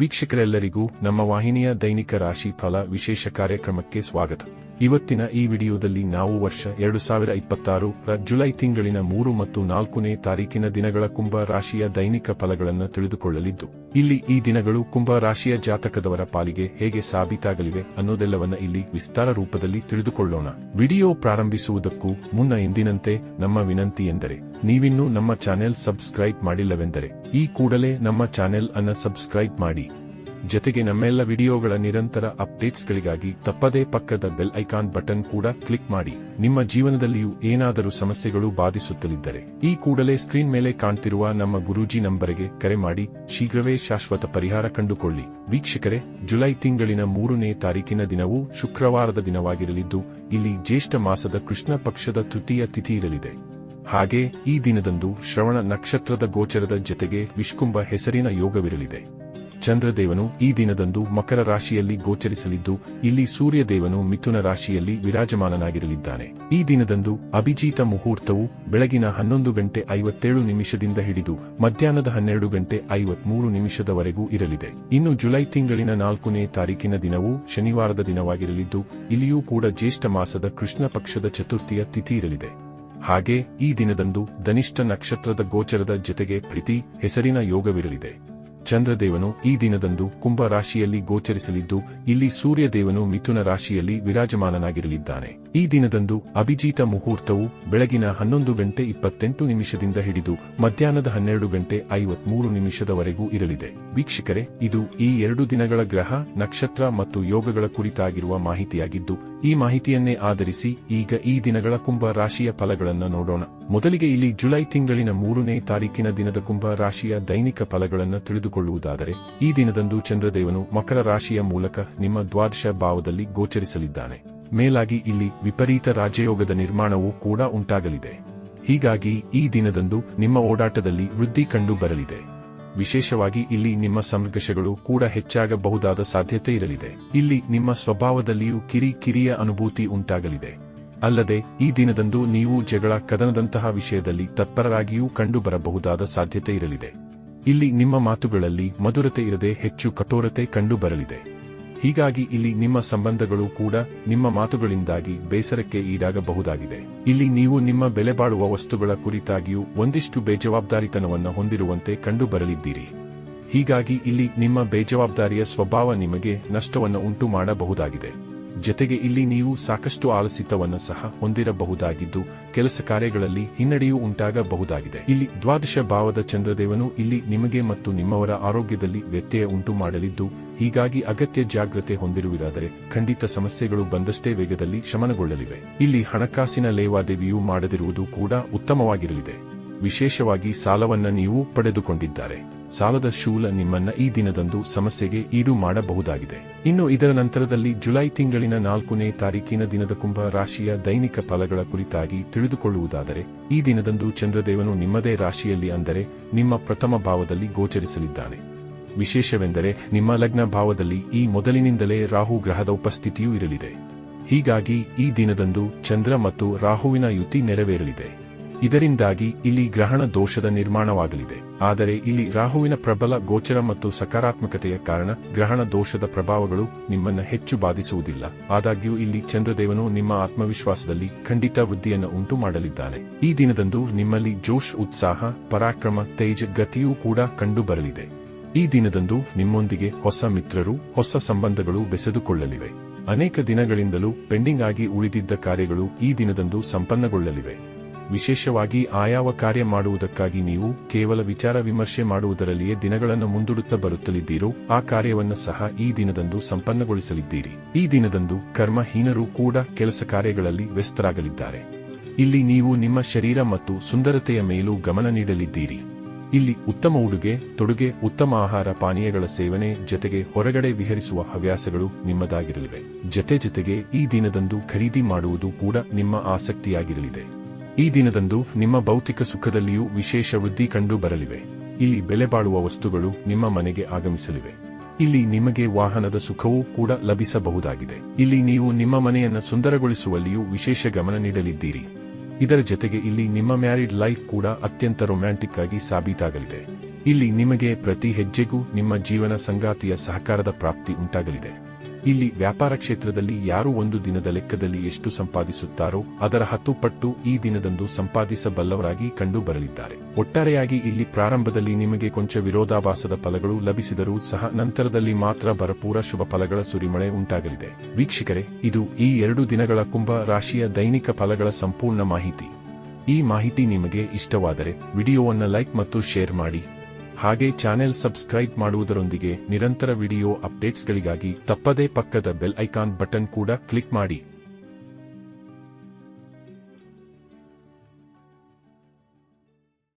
ವೀಕ್ಷಕರೆಲ್ಲರಿಗೂ ನಮ್ಮ ವಾಹಿನಿಯ ದೈನಿಕ ರಾಶಿ ಫಲ ವಿಶೇಷ ಕಾರ್ಯಕ್ರಮಕ್ಕೆ ಸ್ವಾಗತ. ಇವತ್ತಿನ ಈ ವಿಡಿಯೋದಲ್ಲಿ ನಾವು ವರ್ಷ 2026 ರ ಜುಲೈ ತಿಂಗಳಿನ 3 ಮತ್ತು 4ನೇ ತಾರೀಕಿನ ದಿನಗಳ ಕುಂಭ ರಾಶಿಯ ದೈನಿಕ ಫಲಗಳನ್ನು ತಿಳಿದುಕೊಳ್ಳಲಿದ್ದು, ಇಲ್ಲಿ ಈ ದಿನಗಳು ಕುಂಭ ರಾಶಿಯ ಜಾತಕದವರ ಪಾಲಿಗೆ ಹೇಗೆ ಸಾಬೀತಾಗಲಿವೆ ಅನ್ನೋದೆಲ್ಲವನ್ನ ಇಲ್ಲಿ ವಿಸ್ತಾರ ರೂಪದಲ್ಲಿ ತಿಳಿದುಕೊಳ್ಳೋಣ. ವಿಡಿಯೋ ಪ್ರಾರಂಭಿಸುವುದಕ್ಕೂ ಮುನ್ನ ಎಂದಿನಂತೆ ನಮ್ಮ ವಿನಂತಿ ಎಂದರೆ, ನೀವಿನ್ನೂ ನಮ್ಮ ಚಾನೆಲ್ ಸಬ್ಸ್ಕ್ರೈಬ್ ಮಾಡಿಲ್ಲವೆಂದರೆ ಈ ಕೂಡಲೇ ನಮ್ಮ ಚಾನೆಲ್ ಅನ್ನು ಸಬ್ಸ್ಕ್ರೈಬ್ ಮಾಡಿ. ಜತೆಗೆ ನಮ್ಮೆಲ್ಲ ವಿಡಿಯೋಗಳ ನಿರಂತರ ಅಪ್ಡೇಟ್ಸ್ಗಳಿಗಾಗಿ ತಪ್ಪದೇ ಪಕ್ಕದ ಬೆಲ್ ಐಕಾನ್ ಬಟನ್ ಕೂಡ ಕ್ಲಿಕ್ ಮಾಡಿ. ನಿಮ್ಮ ಜೀವನದಲ್ಲಿಯೂ ಏನಾದರೂ ಸಮಸ್ಯೆಗಳು ಬಾಧಿಸುತ್ತಲಿದ್ದರೆ ಈ ಕೂಡಲೇ ಸ್ಕ್ರೀನ್ ಮೇಲೆ ಕಾಣ್ತಿರುವ ನಮ್ಮ ಗುರೂಜಿ ನಂಬರಿಗೆ ಕರೆ ಮಾಡಿ ಶೀಘ್ರವೇ ಶಾಶ್ವತ ಪರಿಹಾರ ಕಂಡುಕೊಳ್ಳಿ. ವೀಕ್ಷಕರೇ, ಜುಲೈ ತಿಂಗಳಿನ 3ನೇ ತಾರೀಕಿನ ದಿನವೂ ಶುಕ್ರವಾರದ ದಿನವಾಗಿರಲಿದ್ದು, ಇಲ್ಲಿ ಜ್ಯೇಷ್ಠ ಮಾಸದ ಕೃಷ್ಣ ಪಕ್ಷದ ತೃತೀಯ ತಿಥಿ ಇರಲಿದೆ. ಹಾಗೆ ಈ ದಿನದಂದು ಶ್ರವಣ ನಕ್ಷತ್ರದ ಗೋಚರದ ಜತೆಗೆ ವಿಷ್ಕುಂಭ ಹೆಸರಿನ ಯೋಗವಿರಲಿದೆ. ಚಂದ್ರದೇವನು ಈ ದಿನದಂದು ಮಕರ ರಾಶಿಯಲ್ಲಿ ಗೋಚರಿಸಲಿದ್ದು, ಇಲ್ಲಿ ಸೂರ್ಯದೇವನು ಮಿಥುನ ರಾಶಿಯಲ್ಲಿ ವಿರಾಜಮಾನನಾಗಿರಲಿದ್ದಾನೆ. ಈ ದಿನದಂದು ಅಭಿಜಿತ ಮುಹೂರ್ತವು ಬೆಳಗಿನ 11:57 ಹಿಡಿದು ಮಧ್ಯಾಹ್ನದ 12:53 ಇರಲಿದೆ. ಇನ್ನು ಜುಲೈ ತಿಂಗಳಿನ 4ನೇ ತಾರೀಕಿನ ದಿನವೂ ಶನಿವಾರದ ದಿನವಾಗಿರಲಿದ್ದು, ಇಲ್ಲಿಯೂ ಕೂಡ ಜ್ಯೇಷ್ಠ ಮಾಸದ ಕೃಷ್ಣ ಪಕ್ಷದ ಚತುರ್ಥಿಯ ತಿಥಿ ಇರಲಿದೆ. ಹಾಗೆ ಈ ದಿನದಂದು ಧನಿಷ್ಠ ನಕ್ಷತ್ರದ ಗೋಚರದ ಜತೆಗೆ ಪ್ರೀತಿ ಹೆಸರಿನ ಯೋಗವಿರಲಿದೆ. ಚಂದ್ರದೇವನು ಈ ದಿನದಂದು ಕುಂಭ ರಾಶಿಯಲ್ಲಿ ಗೋಚರಿಸಲಿದ್ದು, ಇಲ್ಲಿ ಸೂರ್ಯದೇವನು ಮಿಥುನ ರಾಶಿಯಲ್ಲಿ ವಿರಾಜಮಾನನಾಗಿರಲಿದ್ದಾನೆ. ಈ ದಿನದಂದು ಅಭಿಜಿತ ಮುಹೂರ್ತವು ಬೆಳಗಿನ 11:28 ಹಿಡಿದು ಮಧ್ಯಾಹ್ನದ 12:53 ಇರಲಿದೆ. ವೀಕ್ಷಕರೇ, ಇದು ಈ 2 ದಿನಗಳ ಗ್ರಹ, ನಕ್ಷತ್ರ ಮತ್ತು ಯೋಗಗಳ ಕುರಿತಾಗಿರುವ ಮಾಹಿತಿಯಾಗಿದ್ದು, ಈ ಮಾಹಿತಿಯನ್ನೇ ಆಧರಿಸಿ ಈಗ ಈ ದಿನಗಳ ಕುಂಭ ರಾಶಿಯ ಫಲಗಳನ್ನು ನೋಡೋಣ. ಮೊದಲಿಗೆ ಇಲ್ಲಿ ಜುಲೈ ತಿಂಗಳಿನ 3ನೇ ತಾರೀಕಿನ ದಿನದ ಕುಂಭ ರಾಶಿಯ ದೈನಿಕ ಫಲಗಳನ್ನು ತಿಳಿದುಕೊಳ್ಳುವುದಾದರೆ, ಈ ದಿನದಂದು ಚಂದ್ರದೇವನು ಮಕರ ರಾಶಿಯ ಮೂಲಕ ನಿಮ್ಮ ದ್ವಾದಶ ಭಾವದಲ್ಲಿ ಗೋಚರಿಸಲಿದ್ದಾನೆ. ಮೇಲಾಗಿ ಇಲ್ಲಿ ವಿಪರೀತ ರಾಜಯೋಗದ ನಿರ್ಮಾಣವೂ ಕೂಡ ಉಂಟಾಗಲಿದೆ. ಹೀಗಾಗಿ ಈ ದಿನದಂದು ನಿಮ್ಮ ಓಡಾಟದಲ್ಲಿ ವೃದ್ಧಿ ಕಂಡು ಬರಲಿದೆ. ವಿಶೇಷವಾಗಿ ಇಲ್ಲಿ ನಿಮ್ಮ ಸಂಘರ್ಷಗಳು ಕೂಡ ಹೆಚ್ಚಾಗಬಹುದಾದ ಸಾಧ್ಯತೆ ಇರಲಿದೆ. ಇಲ್ಲಿ ನಿಮ್ಮ ಸ್ವಭಾವದಲ್ಲಿಯೂ ಕಿರಿಯ ಅನುಭೂತಿ ಉಂಟಾಗಲಿದೆ. ಅಲ್ಲದೆ ಈ ದಿನದಂದು ನೀವು ಜಗಳ ಕದನದಂತಹ ವಿಷಯದಲ್ಲಿ ತತ್ಪರರಾಗಿಯೂ ಕಂಡು ಬರಬಹುದಾದ ಸಾಧ್ಯತೆ ಇರಲಿದೆ. ಇಲ್ಲಿ ನಿಮ್ಮ ಮಾತುಗಳಲ್ಲಿ ಮಧುರತೆ ಇರದೆ ಹೆಚ್ಚು ಕಠೋರತೆ ಕಂಡು ಬರಲಿದೆ. ಹೀಗಾಗಿ ಇಲ್ಲಿ ನಿಮ್ಮ ಸಂಬಂಧಗಳು ಕೂಡ ನಿಮ್ಮ ಮಾತುಗಳಿಂದಾಗಿ ಬೇಸರಕ್ಕೆ ಈಡಾಗಬಹುದಾಗಿದೆ. ಇಲ್ಲಿ ನೀವು ನಿಮ್ಮ ಬೆಲೆ ಬಾಳುವ ವಸ್ತುಗಳ ಕುರಿತಾಗಿಯೂ ಒಂದಿಷ್ಟು ಬೇಜವಾಬ್ದಾರಿತನವನ್ನು ಹೊಂದಿರುವಂತೆ ಕಂಡು ಬರಲಿದ್ದೀರಿ. ಹೀಗಾಗಿ ಇಲ್ಲಿ ನಿಮ್ಮ ಬೇಜವಾಬ್ದಾರಿಯ ಸ್ವಭಾವ ನಿಮಗೆ ನಷ್ಟವನ್ನು ಉಂಟು ಮಾಡಬಹುದಾಗಿದೆ. ಜತೆಗೆ ಇಲ್ಲಿ ನೀವು ಸಾಕಷ್ಟು ಆಲಸಿತವನ್ನು ಸಹ ಹೊಂದಿರಬಹುದಾಗಿದ್ದು, ಕೆಲಸ ಕಾರ್ಯಗಳಲ್ಲಿ ಹಿನ್ನಡೆಯೂ ಉಂಟಾಗಬಹುದಾಗಿದೆ. ಇಲ್ಲಿ ದ್ವಾದಶ ಭಾವದ ಚಂದ್ರದೇವನು ಇಲ್ಲಿ ನಿಮಗೆ ಮತ್ತು ನಿಮ್ಮವರ ಆರೋಗ್ಯದಲ್ಲಿ ವ್ಯತ್ಯಯ ಉಂಟು ಮಾಡಲಿದ್ದು, ಹೀಗಾಗಿ ಅಗತ್ಯ ಜಾಗ್ರತೆ ಹೊಂದಿರುವಿರಾದರೆ ಖಂಡಿತ ಸಮಸ್ಯೆಗಳು ಬಂದಷ್ಟೇ ವೇಗದಲ್ಲಿ ಶಮನಗೊಳ್ಳಲಿವೆ. ಇಲ್ಲಿ ಹಣಕಾಸಿನ ಲೇವಾದೇವಿಯೂ ಮಾಡದಿರುವುದು ಕೂಡ ಉತ್ತಮವಾಗಿರಲಿದೆ. ವಿಶೇಷವಾಗಿ ಸಾಲವನ್ನ ನೀವು ಪಡೆದುಕೊಂಡಿದ್ದಾರೆ, ಸಾಲದ ಶೂಲ ನಿಮ್ಮನ್ನ ಈ ದಿನದಂದು ಸಮಸ್ಯೆಗೆ ಈಡು ಮಾಡಬಹುದಾಗಿದೆ. ಇನ್ನು ಇದರ ನಂತರದಲ್ಲಿ ಜುಲೈ ತಿಂಗಳಿನ 4ನೇ ತಾರೀಕಿನ ದಿನದ ಕುಂಭ ರಾಶಿಯ ದೈನಿಕ ಫಲಗಳ ಕುರಿತಾಗಿ ತಿಳಿದುಕೊಳ್ಳುವುದಾದರೆ, ಈ ದಿನದಂದು ಚಂದ್ರದೇವನು ನಿಮ್ಮದೇ ರಾಶಿಯಲ್ಲಿ ಅಂದರೆ ನಿಮ್ಮ ಪ್ರಥಮ ಭಾವದಲ್ಲಿ ಗೋಚರಿಸಲಿದ್ದಾನೆ. ವಿಶೇಷವೆಂದರೆ ನಿಮ್ಮ ಲಗ್ನ ಭಾವದಲ್ಲಿ ಈ ಮೊದಲಿನಿಂದಲೇ ರಾಹು ಗ್ರಹದ ಉಪಸ್ಥಿತಿಯೂ ಇರಲಿದೆ. ಹೀಗಾಗಿ ಈ ದಿನದಂದು ಚಂದ್ರ ಮತ್ತು ರಾಹುವಿನ ಯುತಿ ನೆರವೇರಲಿದೆ. ಇದರಿಂದಾಗಿ ಇಲ್ಲಿ ಗ್ರಹಣ ದೋಷದ ನಿರ್ಮಾಣವಾಗಲಿದೆ. ಆದರೆ ಇಲ್ಲಿ ರಾಹುವಿನ ಪ್ರಬಲ ಗೋಚರ ಮತ್ತು ಸಕಾರಾತ್ಮಕತೆಯ ಕಾರಣ ಗ್ರಹಣ ದೋಷದ ಪ್ರಭಾವಗಳು ನಿಮ್ಮನ್ನು ಹೆಚ್ಚು ಬಾಧಿಸುವುದಿಲ್ಲ. ಆದಾಗ್ಯೂ ಇಲ್ಲಿ ಚಂದ್ರದೇವನು ನಿಮ್ಮ ಆತ್ಮವಿಶ್ವಾಸದಲ್ಲಿ ಖಂಡಿತ ವೃದ್ಧಿಯನ್ನು ಉಂಟು ಮಾಡಲಿದ್ದಾನೆ. ಈ ದಿನದಂದು ನಿಮ್ಮಲ್ಲಿ ಜೋಶ್, ಉತ್ಸಾಹ, ಪರಾಕ್ರಮ, ತೇಜ ಗತಿಯೂ ಕೂಡ ಕಂಡು ಬರಲಿದೆ. ಈ ದಿನದಂದು ನಿಮ್ಮೊಂದಿಗೆ ಹೊಸ ಮಿತ್ರರು, ಹೊಸ ಸಂಬಂಧಗಳು ಬೆಸೆದುಕೊಳ್ಳಲಿವೆ. ಅನೇಕ ದಿನಗಳಿಂದಲೂ ಪೆಂಡಿಂಗ್ ಆಗಿ ಉಳಿದಿದ್ದ ಕಾರ್ಯಗಳು ಈ ದಿನದಂದು ಸಂಪನ್ನಗೊಳ್ಳಲಿವೆ. ವಿಶೇಷವಾಗಿ ಆಯಾವ ಕಾರ್ಯ ಮಾಡುವುದಕ್ಕಾಗಿ ನೀವು ಕೇವಲ ವಿಚಾರ ವಿಮರ್ಶೆ ಮಾಡುವುದರಲ್ಲಿಯೇ ದಿನಗಳನ್ನು ಮುಂದೂಡುತ್ತಾ ಬರುತ್ತಲಿದ್ದೀರೋ ಆ ಕಾರ್ಯವನ್ನು ಸಹ ಈ ದಿನದಂದು ಸಂಪನ್ನಗೊಳಿಸಲಿದ್ದೀರಿ. ಈ ದಿನದಂದು ಕರ್ಮಹೀನರು ಕೂಡ ಕೆಲಸ ಕಾರ್ಯಗಳಲ್ಲಿ ವ್ಯಸ್ತರಾಗಲಿದ್ದಾರೆ. ಇಲ್ಲಿ ನೀವು ನಿಮ್ಮ ಶರೀರ ಮತ್ತು ಸುಂದರತೆಯ ಮೇಲೂ ಗಮನ ನೀಡಲಿದ್ದೀರಿ. ಇಲ್ಲಿ ಉತ್ತಮ ಉಡುಗೆ ತೊಡುಗೆ, ಉತ್ತಮ ಆಹಾರ ಪಾನೀಯಗಳ ಸೇವನೆ ಜತೆಗೆ ಹೊರಗಡೆ ವಿಹರಿಸುವ ಹವ್ಯಾಸಗಳು ನಿಮ್ಮದಾಗಿರಲಿವೆ. ಜತೆಗೆ ಈ ದಿನದಂದು ಖರೀದಿ ಮಾಡುವುದು ಕೂಡ ನಿಮ್ಮ ಆಸಕ್ತಿಯಾಗಿರಲಿದೆ. ಈ ದಿನದಂದು ನಿಮ್ಮ ಭೌತಿಕ ಸುಖದಲ್ಲಿಯೂ ವಿಶೇಷ ವೃದ್ಧಿ ಕಂಡು ಬರಲಿವೆ. ಇಲ್ಲಿ ಬೆಲೆ ಬಾಳುವ ವಸ್ತುಗಳು ನಿಮ್ಮ ಮನೆಗೆ ಆಗಮಿಸಲಿವೆ. ಇಲ್ಲಿ ನಿಮಗೆ ವಾಹನದ ಸುಖವೂ ಕೂಡ ಲಭಿಸಬಹುದಾಗಿದೆ. ಇಲ್ಲಿ ನೀವು ನಿಮ್ಮ ಮನೆಯನ್ನು ಸುಂದರಗೊಳಿಸುವಲ್ಲಿಯೂ ವಿಶೇಷ ಗಮನ ನೀಡಲಿದ್ದೀರಿ. ಇದರ ಜತೆಗೆ ಇಲ್ಲಿ ನಿಮ್ಮ ಮ್ಯಾರಿಡ್ ಲೈಫ್ ಕೂಡ ಅತ್ಯಂತ ರೊಮ್ಯಾಂಟಿಕ್ ಆಗಿ ಸಾಬೀತಾಗಲಿದೆ. ಇಲ್ಲಿ ನಿಮಗೆ ಪ್ರತಿ ಹೆಜ್ಜೆಗೂ ನಿಮ್ಮ ಜೀವನ ಸಂಗಾತಿಯ ಸಹಕಾರದ ಪ್ರಾಪ್ತಿ ಉಂಟಾಗಲಿದೆ. ಇಲ್ಲಿ ವ್ಯಾಪಾರ ಕ್ಷೇತ್ರದಲ್ಲಿ ಯಾರು ಒಂದು ದಿನದ ಲೆಕ್ಕದಲ್ಲಿ ಎಷ್ಟು ಸಂಪಾದಿಸುತ್ತಾರೋ ಅದರ 10 ಪಟ್ಟು ಈ ದಿನದಂದು ಸಂಪಾದಿಸಬಲ್ಲವರಾಗಿ ಕಂಡು ಬರಲಿದ್ದಾರೆ. ಒಟ್ಟಾರೆಯಾಗಿ ಇಲ್ಲಿ ಪ್ರಾರಂಭದಲ್ಲಿ ನಿಮಗೆ ಕೊಂಚ ವಿರೋಧಾಭಾಸದ ಫಲಗಳು ಲಭಿಸಿದರೂ ಸಹ ನಂತರದಲ್ಲಿ ಮಾತ್ರ ಭರಪೂರ ಶುಭ ಫಲಗಳ ಸುರಿಮಳೆ ಉಂಟಾಗಲಿದೆ. ವೀಕ್ಷಕರೇ, ಇದು ಈ 2 ದಿನಗಳ ಕುಂಭ ರಾಶಿಯ ದೈನಿಕ ಫಲಗಳ ಸಂಪೂರ್ಣ ಮಾಹಿತಿ. ಈ ಮಾಹಿತಿ ನಿಮಗೆ ಇಷ್ಟವಾದರೆ ವಿಡಿಯೋವನ್ನು ಲೈಕ್ ಮತ್ತು ಶೇರ್ ಮಾಡಿ. ಹಾಗೆ ಚಾನೆಲ್ ಸಬ್ಸ್ಕ್ರೈಬ್ ಮಾಡುವುದರೊಂದಿಗೆ ನಿರಂತರ ವಿಡಿಯೋ ಅಪ್ಡೇಟ್ಸ್ಗಳಿಗಾಗಿ ತಪ್ಪದೇ ಪಕ್ಕದ ಬೆಲ್ ಐಕಾನ್ ಬಟನ್ ಕೂಡ ಕ್ಲಿಕ್ ಮಾಡಿ.